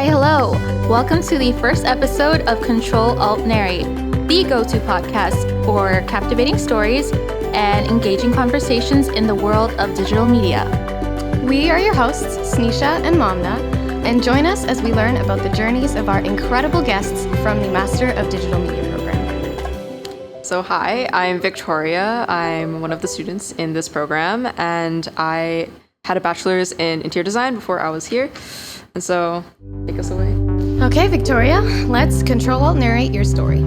Hi, hello. Welcome to the first episode of Ctrl+Alt+Narrate, the go-to podcast for captivating stories and engaging conversations in the world of digital media. We are your hosts, Snisha and Mamna, and join us as we learn about the journeys of our incredible guests from the Master of Digital Media program. So hi, I'm Victoria. I'm one of the students in this program, and I had a bachelor's in interior design before I was here. And so, take us away. Okay, Victoria, let's Ctrl+Alt+Narrate your story.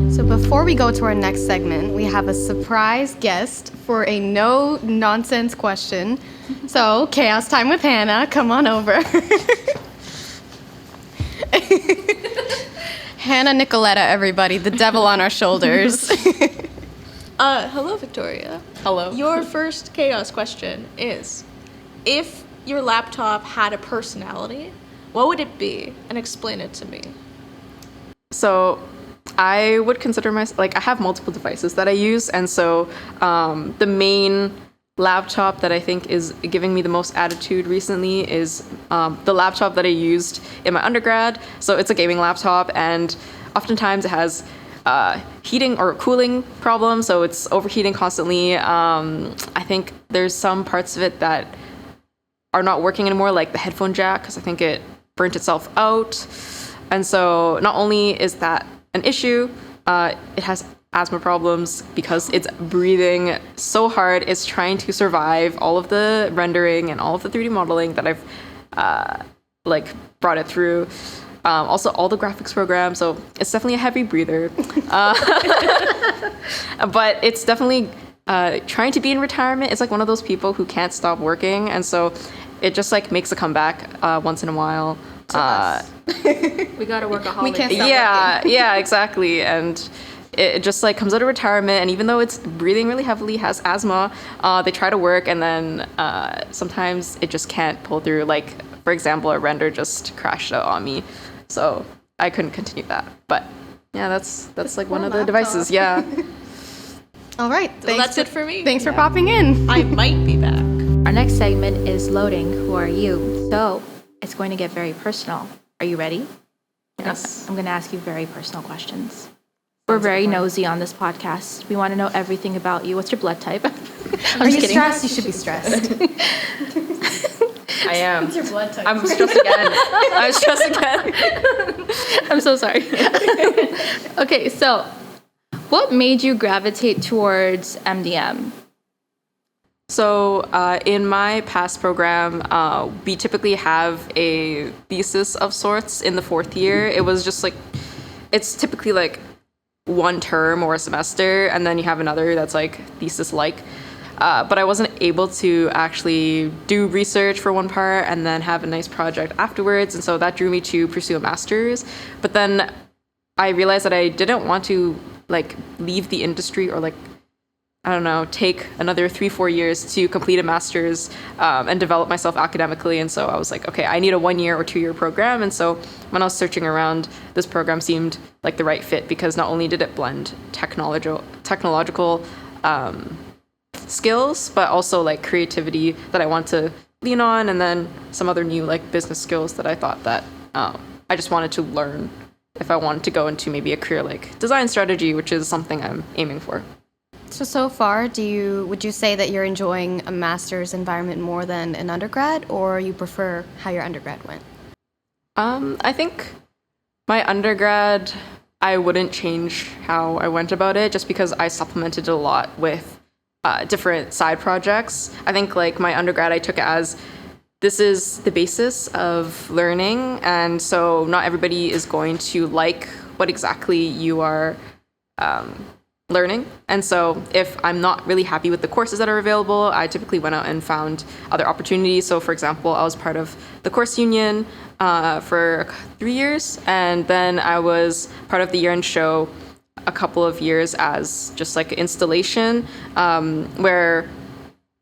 So before we go to our next segment, we have a surprise guest for a no-nonsense question. So, chaos time with Hannah, come on over. Hannah Nicoletta, everybody, the devil on our shoulders. Hello, Victoria. Hello. Your first chaos question is, if your laptop had a personality, what would it be? And explain it to me. So, I would consider myself, I have multiple devices that I use, and so the main laptop that I think is giving me the most attitude recently is the laptop that I used in my undergrad. So it's a gaming laptop, and oftentimes it has heating or cooling problems, so it's overheating constantly. I think there's some parts of it that are not working anymore, like the headphone jack, because I think it burnt itself out. And so not only is that an issue, it has asthma problems because it's breathing so hard. It's trying to survive all of the rendering and all of the 3D modeling that I've brought it through. Also all the graphics programs, so it's definitely a heavy breather. But it's definitely trying to be in retirement. It's like one of those people who can't stop working, and so it just makes a comeback once in a while. We gotta workaholic. We can't stop working. Yeah, exactly. And it just comes out of retirement, and even though it's breathing really heavily, has asthma, they try to work, and then sometimes it just can't pull through. Like, for example, a render just crashed out on me, so I couldn't continue that. But yeah, that's one of the devices. Yeah. All right, That's it for me. Thanks for popping in. I might be back. Our next segment is loading. Who are you? So it's going to get very personal. Are you ready? Yes. I'm going to ask you very personal questions. We're very nosy on this podcast. We want to know everything about you. What's your blood type? Are you stressed? You should be stressed. I am. What's your blood type? I'm stressed again. I'm stressed again. I'm so sorry. Okay, so what made you gravitate towards MDM? So in my past program, we typically have a thesis of sorts in the fourth year. It was just it's typically one term or a semester, and then you have another that's thesis-like. But I wasn't able to actually do research for one part and then have a nice project afterwards, and so that drew me to pursue a master's. But then I realized that I didn't want to leave the industry or I don't know, take another 3-4 years to complete a master's and develop myself academically. And so I was okay, I need a 1-year or 2-year program. And so when I was searching around, this program seemed like the right fit because not only did it blend technological skills, but also creativity that I want to lean on, and then some other new business skills that I thought that I just wanted to learn if I wanted to go into maybe a career design strategy, which is something I'm aiming for. So far, would you say that you're enjoying a master's environment more than an undergrad, or you prefer how your undergrad went? I think my undergrad, I wouldn't change how I went about it, just because I supplemented a lot with different side projects. I think my undergrad, I took it as this is the basis of learning, and so not everybody is going to like what exactly you are learning. And so if I'm not really happy with the courses that are available, I typically went out and found other opportunities. So for example, I was part of the course union for 3 years, and then I was part of the year-end show a couple of years as just an installation where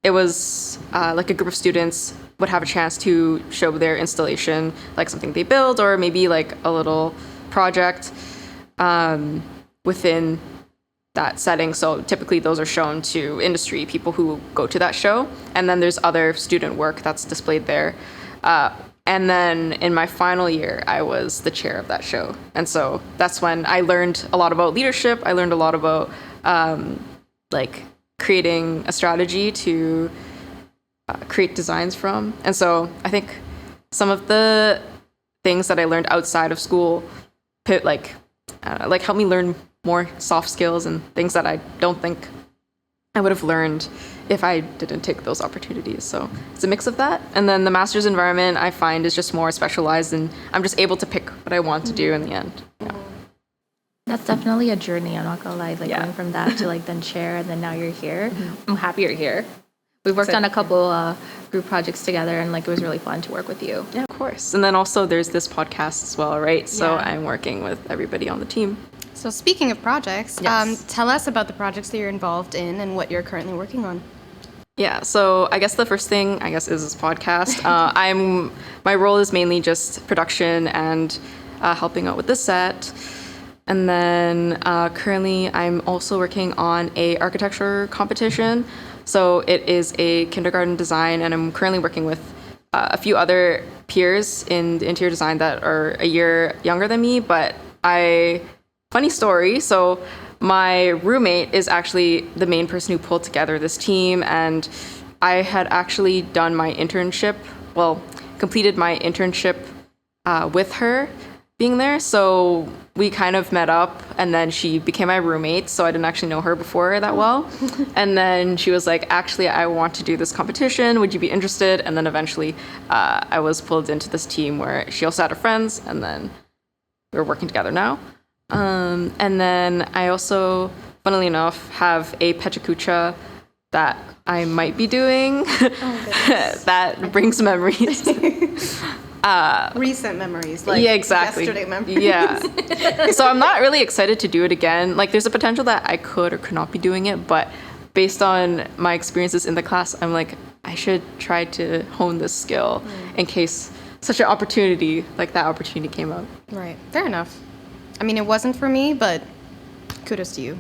it was a group of students would have a chance to show their installation, something they build, or maybe a little project within that setting. So typically those are shown to industry people who go to that show. And then there's other student work that's displayed there. And then in my final year, I was the chair of that show. And so that's when I learned a lot about leadership. I learned a lot about like creating a strategy to create designs from. And so I think some of the things that I learned outside of school like helped me learn more soft skills and things that I don't think I would have learned if I didn't take those opportunities. So it's a mix of that. And then the master's environment I find is just more specialized, and I'm just able to pick what I want to do in the end. Yeah. That's definitely a journey, I'm not gonna lie, like going from that to like then chair, and then now you're here. I'm happy you're here. We've worked on a couple group projects together, and like it was really fun to work with you. Yeah, of course. And then also there's this podcast as well, right? So Yeah. I'm working with everybody on the team. So speaking of projects, Yes. tell us about the projects that you're involved in and what you're currently working on. Yeah, so I guess the first thing is this podcast. My role is mainly just production and helping out with the set. And then currently I'm also working on a architecture competition. So it is a kindergarten design, and I'm currently working with a few other peers in the interior design that are a year younger than me. But funny story, so my roommate is actually the main person who pulled together this team, and I had actually done my internship, completed my internship with her being there. So we kind of met up, and then she became my roommate, so I didn't actually know her before that well. And then she was like, actually, I want to do this competition. Would you be interested? And then eventually I was pulled into this team where she also had her friends, and then we're working together now. And then I also, funnily enough, have a Pechakucha that I might be doing that brings memories. Recent memories, like Yeah, exactly. yesterday memories. Yeah. So I'm not really excited to do it again. Like, there's a potential that I could or could not be doing it, but based on my experiences in the class, I'm like, I should try to hone this skill in case such an opportunity, like that opportunity came up. Right, fair enough. I mean, it wasn't for me, but kudos to you.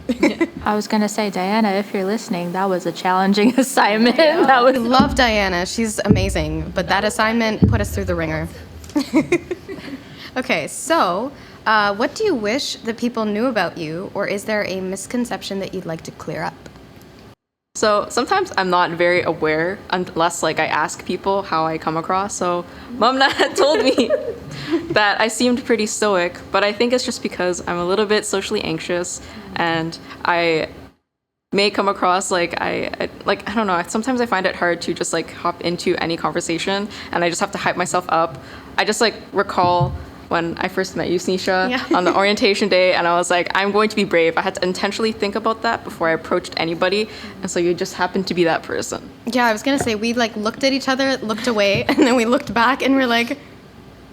I was gonna say, Diana, if you're listening, that was a challenging assignment. That was I love Diana. She's amazing. But that assignment put us through the ringer. Okay, so what do you wish that people knew about you, or is there a misconception that you'd like to clear up? So sometimes I'm not very aware unless like I ask people how I come across. So Mamna had told me that I seemed pretty stoic, but I think it's just because I'm a little bit socially anxious, and I may come across like I don't know. Sometimes I find it hard to just like hop into any conversation, and I just have to hype myself up. I just like recall when I first met you, Snisha, on the orientation day, and I was like, I'm going to be brave. I had to intentionally think about that before I approached anybody, and so you just happened to be that person. Yeah, I was gonna say, we like looked at each other, looked away, and then we looked back, and we're like,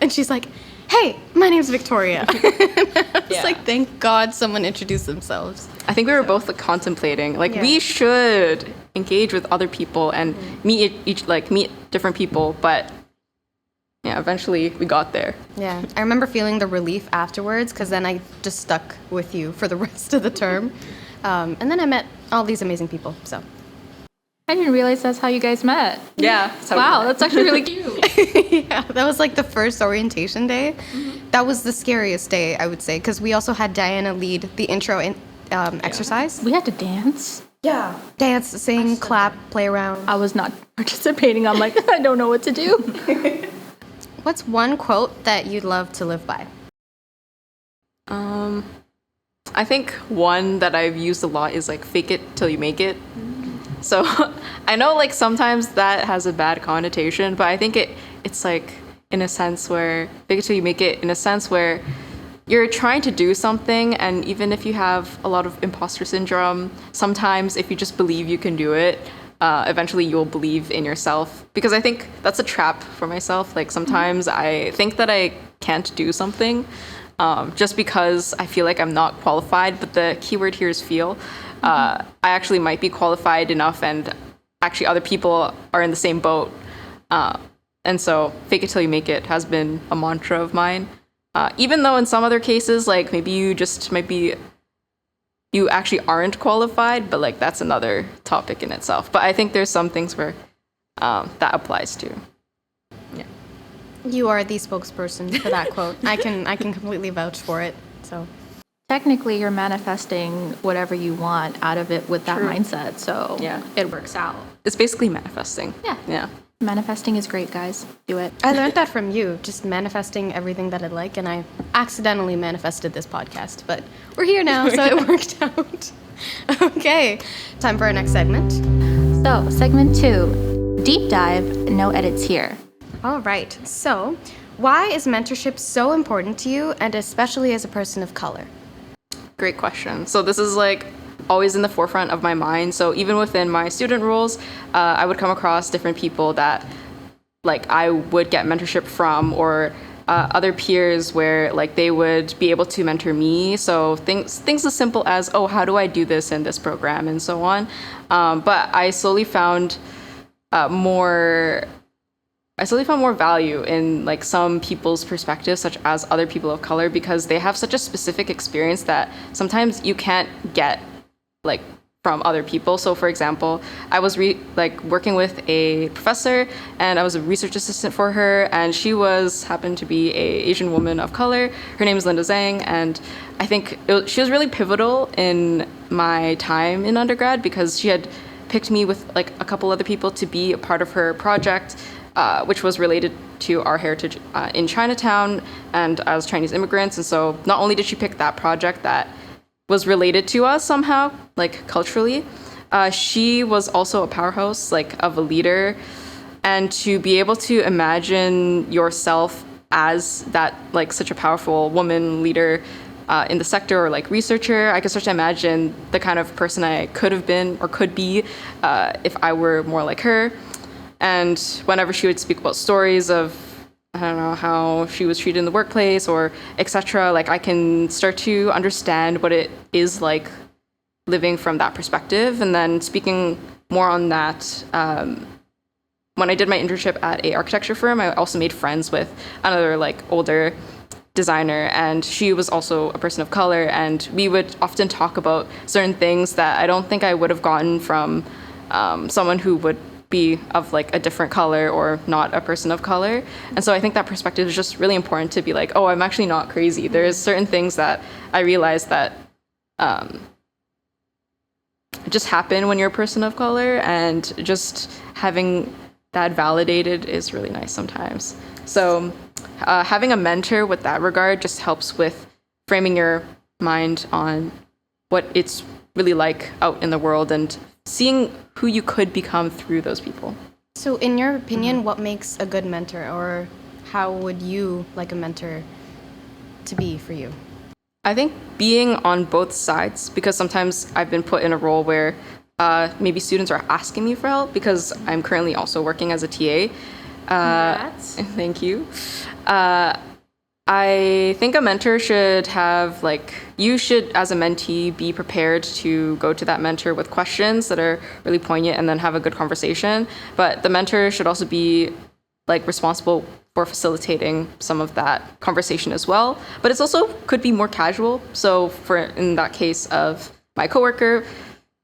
and she's like, hey, my name's Victoria. I was like, thank God someone introduced themselves. I think we were both like, contemplating, like we should engage with other people and meet different people, but yeah, eventually we got there. Yeah, I remember feeling the relief afterwards, because then I just stuck with you for the rest of the term. And then I met all these amazing people, so. I didn't realize that's how you guys met. Yeah. Wow, that's actually really cute. Yeah, that was like the first orientation day. That was the scariest day, I would say, because we also had Diana lead the intro exercise. We had to dance. Yeah. Dance, sing, clap, play around. I was not participating. I'm like, I don't know what to do. What's one quote that you'd love to live by? I think one that I've used a lot is like fake it till you make it. So I know like sometimes that has a bad connotation, but I think it's like in a sense where fake it till you make it, in a sense where you're trying to do something, and even if you have a lot of imposter syndrome, sometimes if you just believe you can do it, eventually you'll believe in yourself. Because I think that's a trap for myself. Like sometimes I think that I can't do something just because I feel like I'm not qualified, but the keyword here is feel. I actually might be qualified enough, and actually other people are in the same boat. And so fake it till you make it has been a mantra of mine. Even though in some other cases, like maybe you actually aren't qualified, but like that's another topic in itself. But I think there's some things where that applies to. Yeah. You are the spokesperson for that quote. I can completely vouch for it. So Technically, you're manifesting whatever you want out of it with that mindset. So it works out. It's basically manifesting. Yeah. Manifesting is great, guys. Do it. I learned that from you, just manifesting everything that I'd like, and I accidentally manifested this podcast, but we're here now, so it worked out. Okay, time for our next segment. So, segment 2, deep dive, no edits here. All right, so why is mentorship so important to you, and especially as a person of color? Great question. So this is like always in the forefront of my mind. So even within my student roles, I would come across different people that like I would get mentorship from, or other peers where like they would be able to mentor me. So things as simple as, oh, how do I do this in this program, and so on. But I slowly found more value in like some people's perspectives, such as other people of color, because they have such a specific experience that sometimes you can't get like from other people. So for example, I was working with a professor, and I was a research assistant for her, and she happened to be a Asian woman of color. Her name is Linda Zhang, and I think she was really pivotal in my time in undergrad, because she had picked me with like a couple other people to be a part of her project, which was related to our heritage in Chinatown and as Chinese immigrants. And so not only did she pick that project that was related to us somehow, like culturally, she was also a powerhouse, like of a leader. And to be able to imagine yourself as that, like such a powerful woman leader in the sector, or like researcher, I could start to imagine the kind of person I could have been or could be if I were more like her. And whenever she would speak about stories of, I don't know, how she was treated in the workplace or etc., like I can start to understand what it is like living from that perspective. And then speaking more on that, when I did my internship at a architecture firm, I also made friends with another like older designer, and she was also a person of color, and we would often talk about certain things that I don't think I would have gotten from someone who would be of like a different color or not a person of color. And so I think that perspective is just really important, to be like, oh, I'm actually not crazy. There's certain things that I realized that just happen when you're a person of color, and just having that validated is really nice sometimes. So having a mentor with that regard just helps with framing your mind on what it's really like out in the world, and seeing who you could become through those people. So in your opinion, what makes a good mentor, or how would you like a mentor to be for you? I think being on both sides, because sometimes I've been put in a role where maybe students are asking me for help, because I'm currently also working as a TA. Thank you. I think a mentor should have, like, you should, as a mentee, be prepared to go to that mentor with questions that are really poignant and then have a good conversation. But the mentor should also be, like, responsible for facilitating some of that conversation as well. But it's also could be more casual. So in that case of my coworker,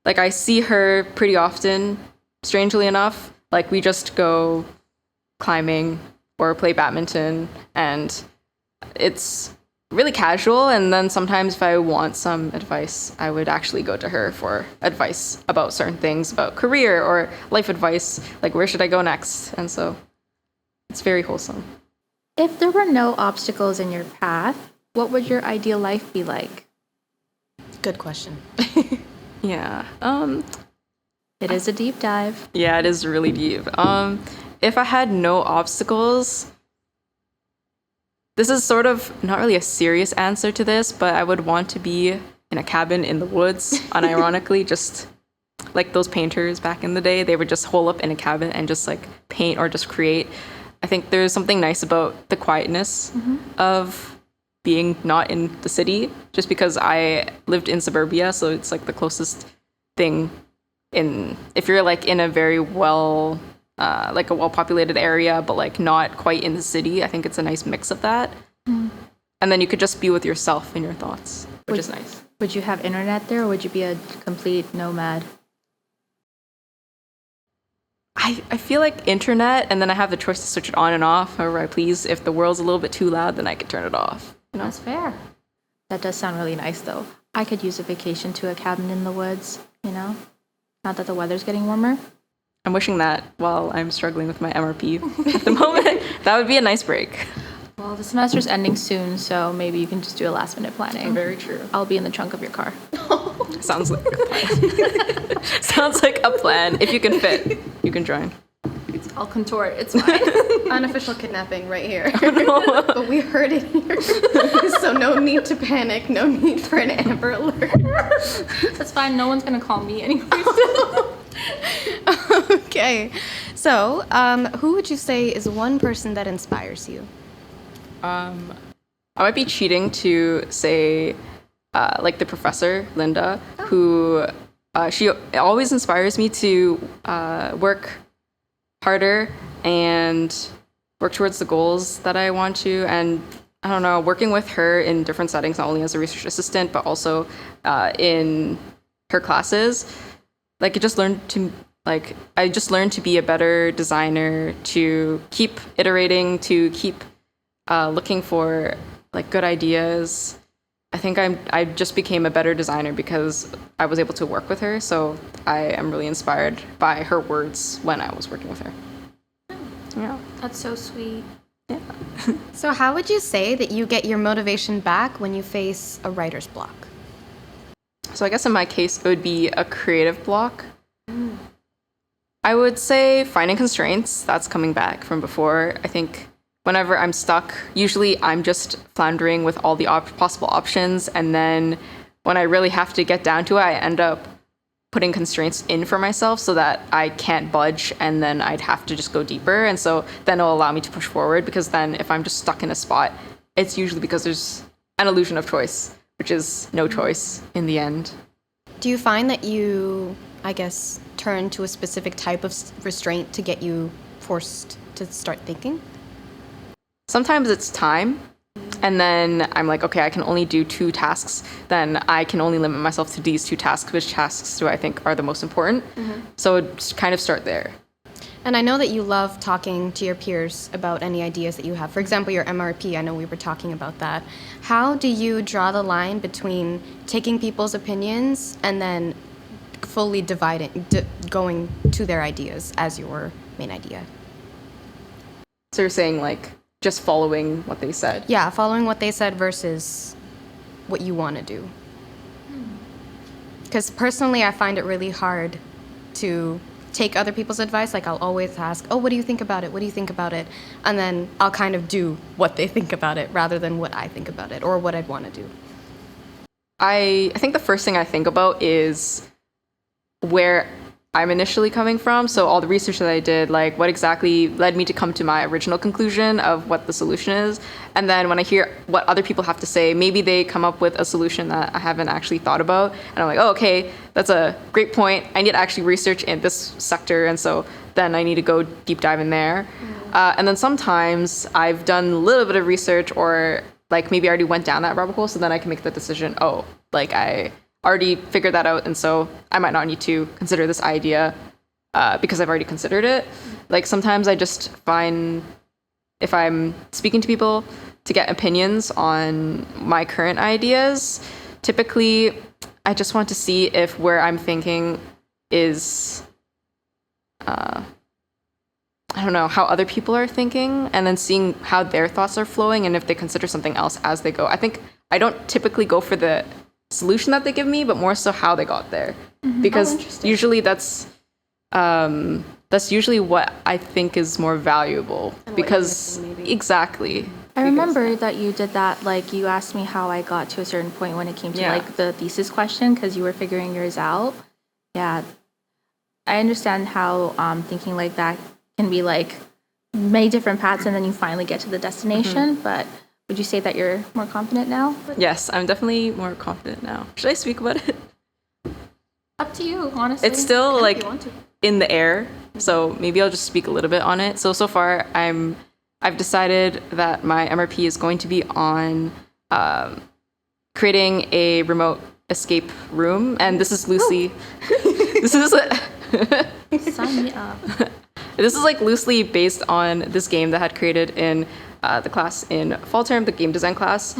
like, I see her pretty often, strangely enough. Like, we just go climbing or play badminton, and it's really casual. And then sometimes if I want some advice, I would actually go to her for advice about certain things, about career or life advice, like where should I go next. And so it's very wholesome. If there were no obstacles in your path, what would your ideal life be like? Good question. Yeah. It is a deep dive. Yeah, it is really deep. If I had no obstacles, this is sort of not really a serious answer to this, but I would want to be in a cabin in the woods, unironically, just like those painters back in the day. They would just hole up in a cabin and just like paint or just create. I think there's something nice about the quietness of being not in the city, just because I lived in suburbia, so it's like the closest thing if you're like in a very like a well-populated area, but like not quite in the city. I think it's a nice mix of that. And then you could just be with yourself and your thoughts, which is nice. Would you have internet there, or would you be a complete nomad? I feel like internet, and then I have the choice to switch it on and off however I please. If the world's a little bit too loud, then I could turn it off. You know? That's fair. That does sound really nice, though. I could use a vacation to a cabin in the woods, you know? Not that the weather's getting warmer. I'm wishing that while I'm struggling with my MRP at the moment. That would be a nice break. Well, the semester's ending soon, so maybe you can just do a last-minute planning. Very true. I'll be in the trunk of your car. Sounds like a plan. Sounds like a plan. If you can fit, you can join. I'll contort. It's fine. Unofficial kidnapping right here. Oh, no. But we heard it here. So no need to panic. No need for an Amber Alert. That's fine. No one's going to call me anyway. Okay. So, who would you say is one person that inspires you? I might be cheating to say, like the professor, Linda, who she always inspires me to work harder and work towards the goals that I want to. And I don't know, working with her in different settings, not only as a research assistant, but also in her classes, I just learned to be a better designer, to keep iterating, to keep looking for good ideas. I think I just became a better designer because I was able to work with her. So I am really inspired by her words when I was working with her. Yeah. That's so sweet. Yeah. So how would you say that you get your motivation back when you face a writer's block? So I guess in my case, it would be a creative block. I would say finding constraints. That's coming back from before. I think whenever I'm stuck, usually I'm just floundering with all the possible options. And then when I really have to get down to it, I end up putting constraints in for myself so that I can't budge, and then I'd have to just go deeper. And so then it'll allow me to push forward, because then if I'm just stuck in a spot, it's usually because there's an illusion of choice, which is no choice in the end. Do you find that you, I guess, turn to a specific type of restraint to get you forced to start thinking? Sometimes it's time, and then I'm like, okay, I can only do 2 tasks. Then I can only limit myself to these 2 tasks. Which tasks do I think are the most important? So just kind of start there. And I know that you love talking to your peers about any ideas that you have. For example, your MRP, I know we were talking about that. How do you draw the line between taking people's opinions and then fully going to their ideas as your main idea? So you're saying just following what they said? Yeah, following what they said versus what you want to do. Because personally, I find it really hard to take other people's advice. I'll always ask, oh, what do you think about it? What do you think about it? And then I'll kind of do what they think about it rather than what I think about it or what I'd want to do. I think the first thing I think about is where I'm initially coming from. So all the research that I did, what exactly led me to come to my original conclusion of what the solution is. And then when I hear what other people have to say, maybe they come up with a solution that I haven't actually thought about. And I'm like, oh, okay, that's a great point. I need to actually research in this sector. And so then I need to go deep dive in there. And then sometimes I've done a little bit of research, or maybe I already went down that rabbit hole. So then I can make the decision, I already figured that out, and so I might not need to consider this idea because I've already considered it. Sometimes I just find, if I'm speaking to people to get opinions on my current ideas, typically I just want to see if where I'm thinking is, I don't know, how other people are thinking, and then seeing how their thoughts are flowing and if they consider something else as they go. I think I don't typically go for the solution that they give me, but more so how they got there, because usually that's usually what I think is more valuable. Because exactly. I remember that you did that. You asked me how I got to a certain point when it came to the thesis question, because you were figuring yours out. Yeah, I understand how thinking like that can be many different paths, and then you finally get to the destination. But would you say that you're more confident now? Yes, I'm definitely more confident now. Should I speak about it? Up to you, honestly. It's still in the air, so maybe I'll just speak a little bit on it. So far, I've decided that my MRP is going to be on creating a remote escape room, and this is loosely. This is Sign me up. This is like loosely based on this game that I had created in the class in fall term, the game design class.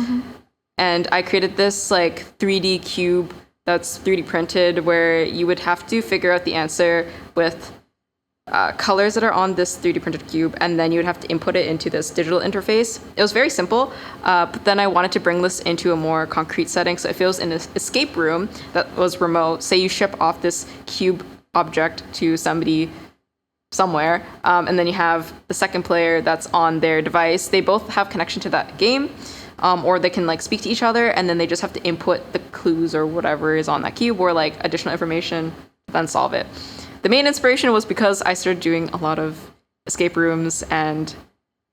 And I created this like 3D cube that's 3D printed where you would have to figure out the answer with colors that are on this 3D printed cube, and then you would have to input it into this digital interface. It was very simple, but then I wanted to bring this into a more concrete setting. So if it was in an escape room that was remote, say you ship off this cube object to somebody somewhere, and then you have the second player that's on their device. They both have connection to that game, or they can like speak to each other, and then they just have to input the clues or whatever is on that cube or like additional information to then solve it. The main inspiration was because I started doing a lot of escape rooms, and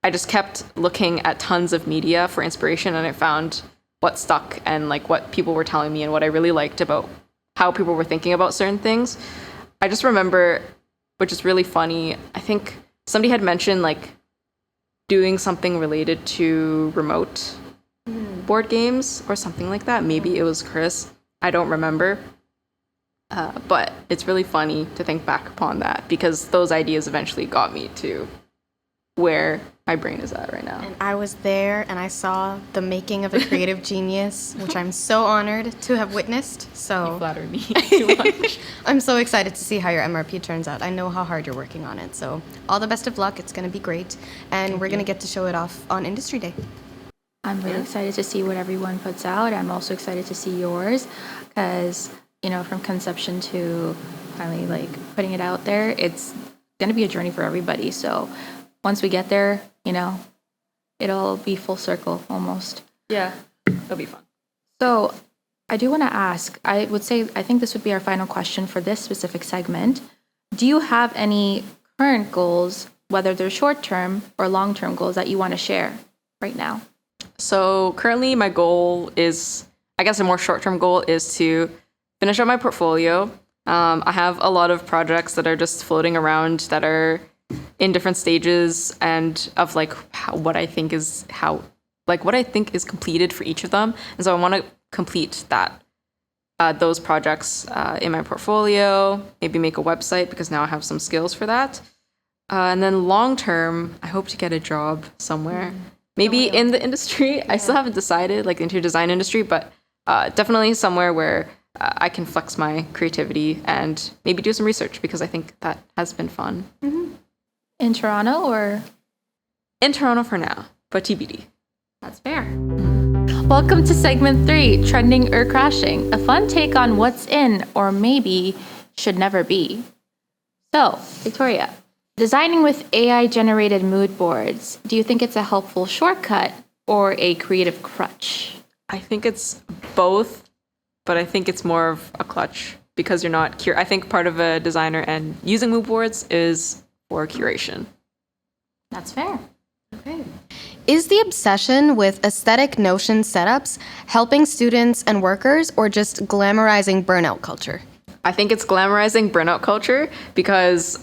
I just kept looking at tons of media for inspiration, and I found what stuck and like what people were telling me and what I really liked about how people were thinking about certain things. I just remember, which is really funny, I think somebody had mentioned like doing something related to remote board games or something like that. Maybe it was Chris. I don't remember. But it's really funny to think back upon that because those ideas eventually got me to where my brain is at right now. And I was there and I saw the making of a creative genius, which I'm so honored to have witnessed. So You flatter me too much. I'm so excited to see how your MRP turns out. I know how hard you're working on it. So all the best of luck. It's going to be great. And we're going to get to show it off on Industry Day. I'm really excited to see what everyone puts out. I'm also excited to see yours because, you know, from conception to finally like putting it out there, it's going to be a journey for everybody. So once we get there, you know, it'll be full circle almost. Yeah, it'll be fun. So I do want to ask, I think this would be our final question for this specific segment. Do you have any current goals, whether they're short-term or long-term goals that you want to share right now? So currently my goal is, I guess a more short-term goal is to finish up my portfolio. I have a lot of projects that are just floating around that are in different stages and of like what I think is completed for each of them. And so I want to complete those projects in my portfolio, maybe make a website because now I have some skills for that. And then long term, I hope to get a job somewhere. Maybe in the industry. I still haven't decided, like the interior design industry, but definitely somewhere where I can flex my creativity and maybe do some research because I think that has been fun. In Toronto or? In Toronto for now, but TBD. That's fair. Welcome to segment 3, Trending or Crashing, a fun take on what's in or maybe should never be. So, Victoria, designing with AI-generated mood boards, do you think it's a helpful shortcut or a creative crutch? I think it's both, but I think it's more of a clutch because you're not I think part of a designer and using mood boards is for curation. That's fair. Okay. Is the obsession with aesthetic Notion setups helping students and workers or just glamorizing burnout culture? I think it's glamorizing burnout culture because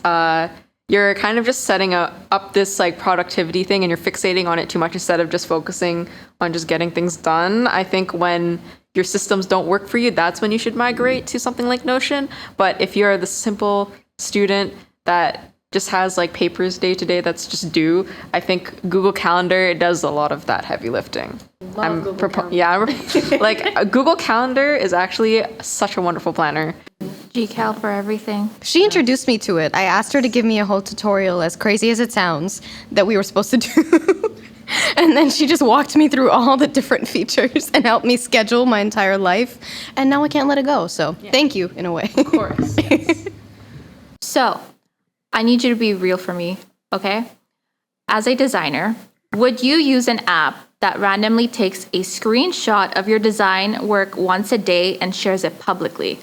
you're kind of just setting up this like productivity thing and you're fixating on it too much instead of just focusing on just getting things done. I think when your systems don't work for you, that's when you should migrate to something like Notion. But if you're the simple student that just has like papers day to day that's just due, I think Google Calendar does a lot of that heavy lifting. Google Calendar. Yeah, like Google Calendar is actually such a wonderful planner. GCal for everything. She introduced me to it. I asked her to give me a whole tutorial, as crazy as it sounds, that we were supposed to do. And then she just walked me through all the different features and helped me schedule my entire life. And now I can't let it go. So thank you, in a way. Of course. Yes. So, I need you to be real for me, okay? As a designer, would you use an app that randomly takes a screenshot of your design work once a day and shares it publicly?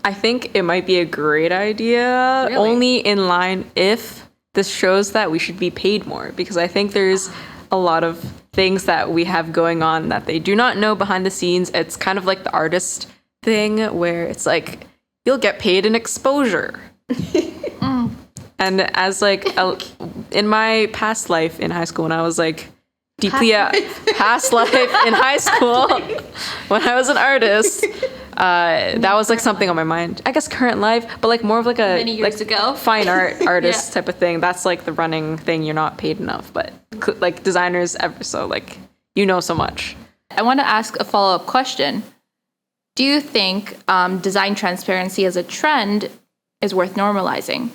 I think it might be a great idea, Really? only in line if this shows that we should be paid more, because I think there's a lot of things that we have going on that they do not know behind the scenes. It's kind of like the artist thing where it's like, you'll get paid in exposure. And as like, in my past life in high school, when I was like deeply past life in high school, when I was an artist, that was like something on my mind. I guess current life, but like more of like a Many years like ago. fine artist type of thing. That's like the running thing. You're not paid enough, but like designers ever so like so much. I want to ask a follow-up question. Do you think design transparency as a trend is worth normalizing?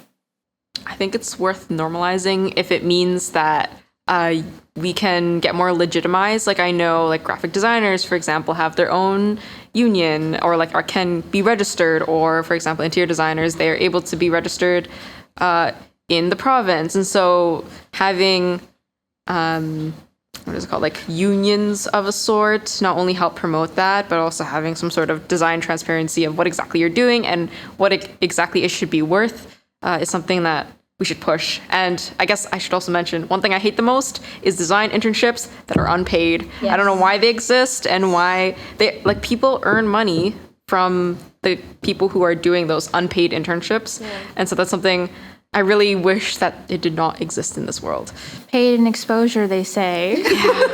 I think it's worth normalizing if it means that we can get more legitimized. Like I know like graphic designers, for example, have their own union or like can be registered, or for example, interior designers, they're able to be registered in the province. And so having what is it called, like unions of a sort, not only help promote that, but also having some sort of design transparency of what exactly you're doing and what exactly it should be worth is something that we should push. And I guess I should also mention, one thing I hate the most is design internships that are unpaid. Yes. I don't know why they exist and why they, like, people earn money from the people who are doing those unpaid internships. Yeah. And so that's something I really wish that it did not exist in this world. Paid in exposure, they say.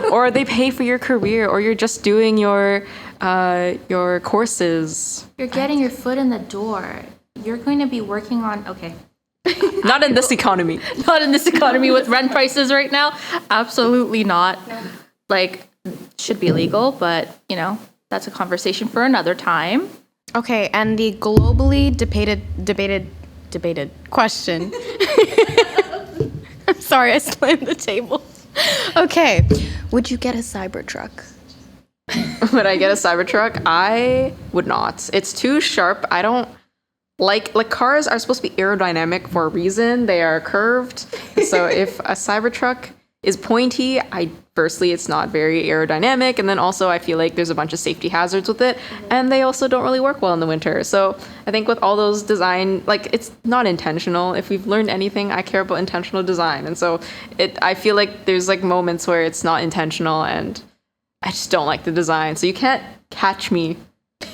Or they pay for your career, or you're just doing your courses. You're getting your foot in the door. You're going to be working on, okay. Not in this economy. Not in this economy with rent prices right now. Absolutely not. Like, should be legal, but, that's a conversation for another time. Okay, and the globally debated question. I'm sorry, I slammed the table. Okay, would you get a Cybertruck? Would I get a Cybertruck? I would not. It's too sharp. I don't like cars are supposed to be aerodynamic for a reason. They are curved. So if a Cybertruck is pointy, firstly, it's not very aerodynamic, and then also I feel like there's a bunch of safety hazards with it, and they also don't really work well in the winter. So I think with all those design, like, it's not intentional. If we've learned anything, I care about intentional design, and so I feel like there's like moments where it's not intentional, and I just don't like the design. So you can't catch me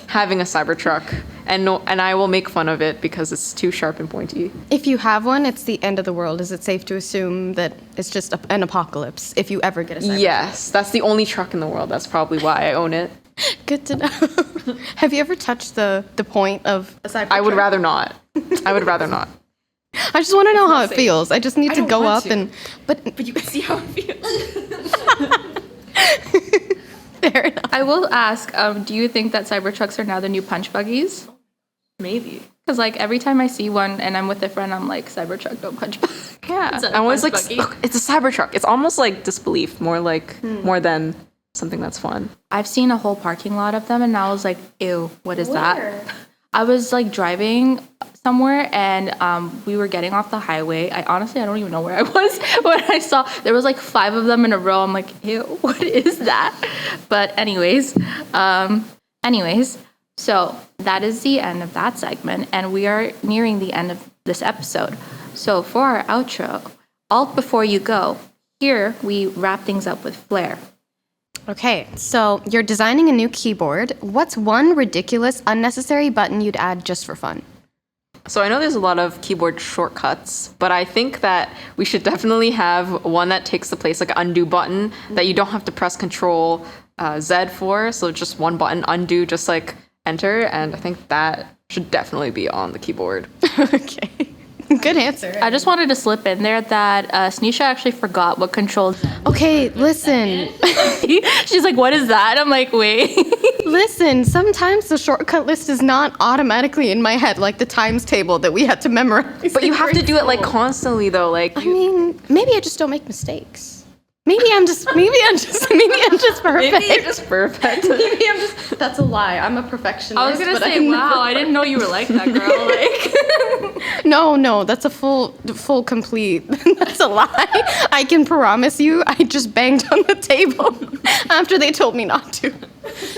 having a Cybertruck, and I will make fun of it because it's too sharp and pointy. If you have one, it's the end of the world. Is it safe to assume that it's just an apocalypse if you ever get a Cybertruck? Yes, that's the only truck in the world. That's probably why I own it. Good to know. Have you ever touched the point of a Cybertruck? I would rather not. I would rather not. I just want to know how it feels. I just need to go up and... But you can see how it feels. Fair enough. I will ask, do you think that Cybertrucks are now the new punch buggies? Maybe. Because, like, every time I see one and I'm with a friend, I'm like, Cybertruck, don't punch back. Yeah. I always like, look, it's a Cybertruck. It's almost like disbelief, more than something that's fun. I've seen a whole parking lot of them, and I was like, ew, what is that? I was, like, driving somewhere, and we were getting off the highway. I don't even know where I was when I saw there was, like, 5 of them in a row. I'm like, ew, what is that? But anyways, so that is the end of that segment, and we are nearing the end of this episode. So for our outro, Alt before you go, here we wrap things up with flair. Okay, so you're designing a new keyboard. What's one ridiculous, unnecessary button you'd add just for fun? So I know there's a lot of keyboard shortcuts, but I think that we should definitely have one that takes the place, like an undo button, that you don't have to press Ctrl Z for. So just one button, undo, just like enter. And I think that should definitely be on the keyboard. Okay. Good answer. I just wanted to slip in there that Snisha actually forgot what Control Z. Okay, listen. She's like, what is that? I'm like, wait. Listen, sometimes the shortcut list is not automatically in my head, like the times table that we had to memorize. But you have to do it like constantly though. Like, I mean, maybe I just don't make mistakes. Maybe I'm just perfect. Maybe you're just perfect. That's a lie. I'm a perfectionist. I was gonna say, wow, I didn't know you were like that, girl. Like, No, that's a full complete. That's a lie. I can promise you, I just banged on the table after they told me not to.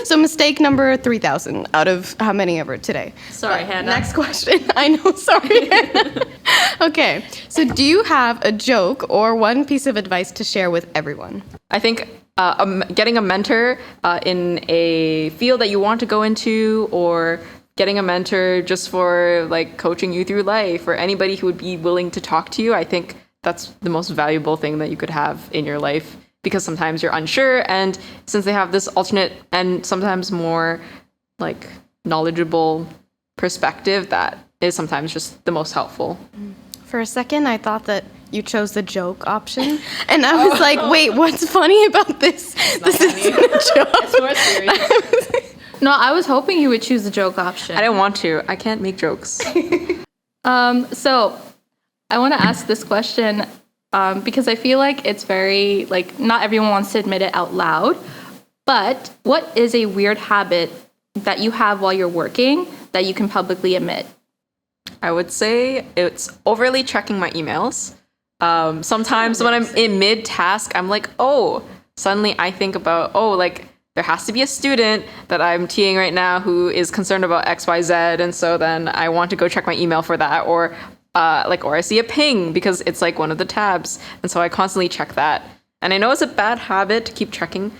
So mistake number 3,000 out of how many ever today? sorry, Hannah. Next question. I know, sorry. Okay, so do you have a joke or one piece of advice to share with everyone? I think getting a mentor in a field that you want to go into, or getting a mentor just for like coaching you through life, or anybody who would be willing to talk to you, I think that's the most valuable thing that you could have in your life, because sometimes you're unsure, and since they have this alternate and sometimes more like knowledgeable perspective that is sometimes just the most helpful. For a second, I thought that you chose the joke option, and I was like, wait, what's funny about this? This isn't a joke. It's more serious. No, I was hoping you would choose the joke option. I didn't want to. I can't make jokes. So I want to ask this question because I feel like it's very, like, not everyone wants to admit it out loud, but what is a weird habit that you have while you're working that you can publicly admit? I would say it's overly checking my emails. Sometimes when I'm in mid-task, I'm like, oh, suddenly I think about, like, there has to be a student that I'm TAing right now who is concerned about XYZ, and so then I want to go check my email for that, or I see a ping because it's like one of the tabs, and so I constantly check that. And I know it's a bad habit to keep checking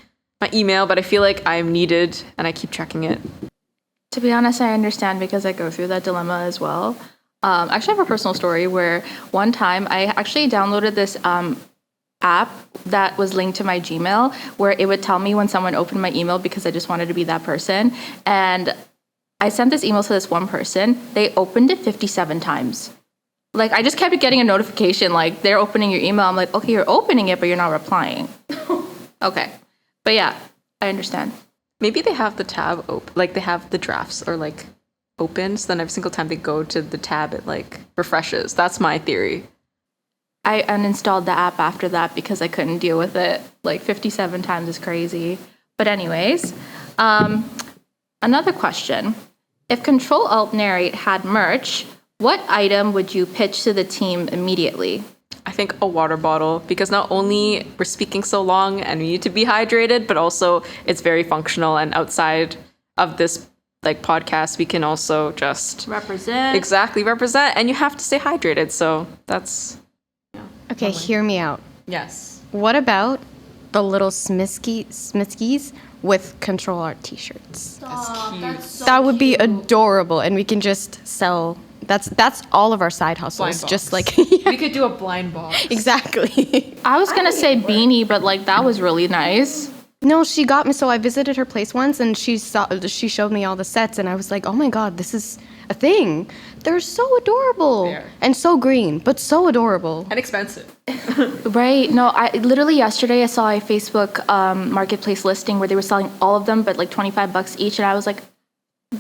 my email, but I feel like I'm needed, and I keep checking it. To be honest, I understand because I go through that dilemma as well. Actually, I have a personal story where one time I actually downloaded this app that was linked to my Gmail where it would tell me when someone opened my email because I just wanted to be that person. And I sent this email to this one person. They opened it 57 times. Like, I just kept getting a notification, like, they're opening your email. I'm like, okay, you're opening it, but you're not replying. Okay. But yeah, I understand. Maybe they have the tab open, like they have the drafts or like open, so then every single time they go to the tab, it like refreshes. That's my theory. I uninstalled the app after that because I couldn't deal with it. Like 57 times is crazy. But anyways, another question. If Ctrl+Alt+Narrate had merch, what item would you pitch to the team immediately? I think a water bottle, because not only we're speaking so long and we need to be hydrated, but also it's very functional, and outside of this like podcast, we can also just represent. Exactly, represent, and you have to stay hydrated. So that's Okay, hear me out. yes. What about the little Smiskis with Ctrl+Alt t-shirts? That would be adorable, and we can just sell. That's all of our side hustles. Blind Just box. like We could do a blind box. exactly. I was going to say beanie, but like that was really nice. No, she got me. So I visited her place once, and she showed me all the sets, and I was like, oh my god, this is a thing. They're so adorable They are. and so green, but so adorable. And expensive. Right. No, I literally yesterday I saw a Facebook marketplace listing where they were selling all of them, but like $25 each. And I was like,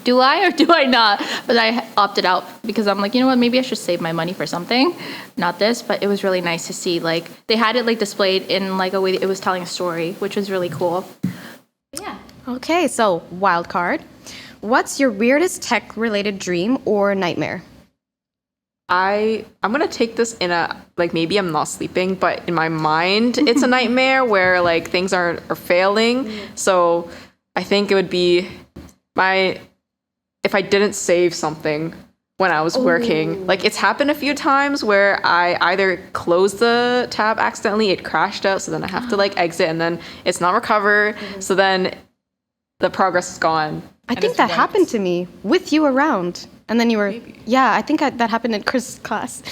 do I or do I not? But I opted out because I'm like, you know what? Maybe I should save my money for something, not this. But it was really nice to see, like, they had it like displayed in like a way that it was telling a story, which was really cool. Yeah. Okay, so wild card. What's your weirdest tech-related dream or nightmare? I'm gonna take this in a like, maybe I'm not sleeping, but in my mind it's a nightmare where like things are failing. So I think it would be if I didn't save something when I was working. Like, it's happened a few times where I either closed the tab accidentally, it crashed out, so then I have to like exit, and then it's not recovered, so then the progress is gone. I think that happened to me with you around. And then you were, yeah, I think that happened in Chris' class.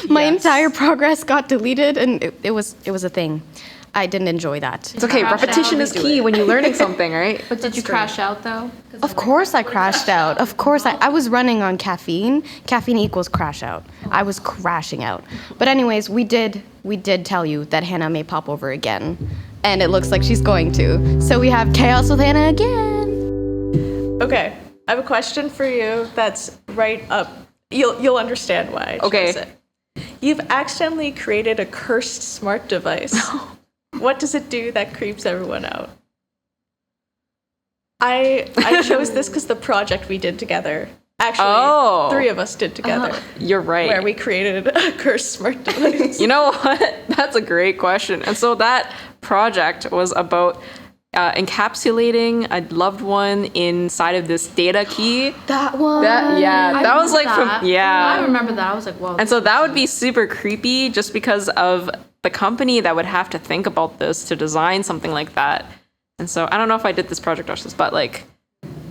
My entire progress got deleted, and it was a thing. I didn't enjoy that. It's okay, repetition is key when you're learning something, right? But did you crash out though? Of course I crashed out. Of course I was running on caffeine. Caffeine equals crash out. I was crashing out. But anyways, we did tell you that Hannah may pop over again. And it looks like she's going to. So we have chaos with Hannah again. Okay, I have a question for you that's right up. You'll understand why I chose it. You've accidentally created a cursed smart device. What does it do that creeps everyone out? I chose this because the project we did together. Actually, 3 of us did together. You're right. Where we created a cursed smart device. You know what? That's a great question. And so that project was about encapsulating a loved one inside of this data key. That one. That was like I remember that. I was like, whoa. And so that would be super creepy just because of the company that would have to think about this to design something like that. And so I don't know if I did this project justice, but like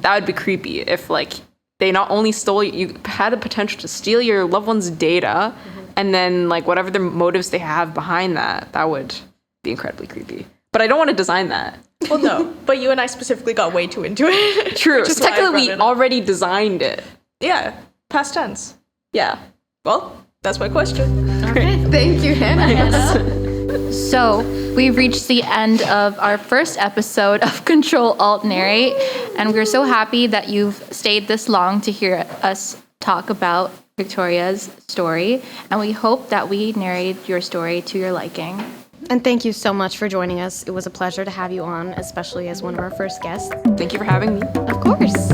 that would be creepy if like they not only stole, you had the potential to steal your loved one's data, and then like whatever the motives they have behind that would be incredibly creepy. but I don't want to design that. Well, no, but you and I specifically got way too into it. True. which is why I Technically, brought we it up. already designed it. Yeah, past tense. Yeah. Well, that's my question. Okay, thank you, Hannah. So we've reached the end of our first episode of Ctrl+Alt+Narrate, and we're so happy that you've stayed this long to hear us talk about Victoria's story, and we hope that we narrated your story to your liking. And thank you so much for joining us. It was a pleasure to have you on, especially as one of our first guests. Thank you for having me. Of course.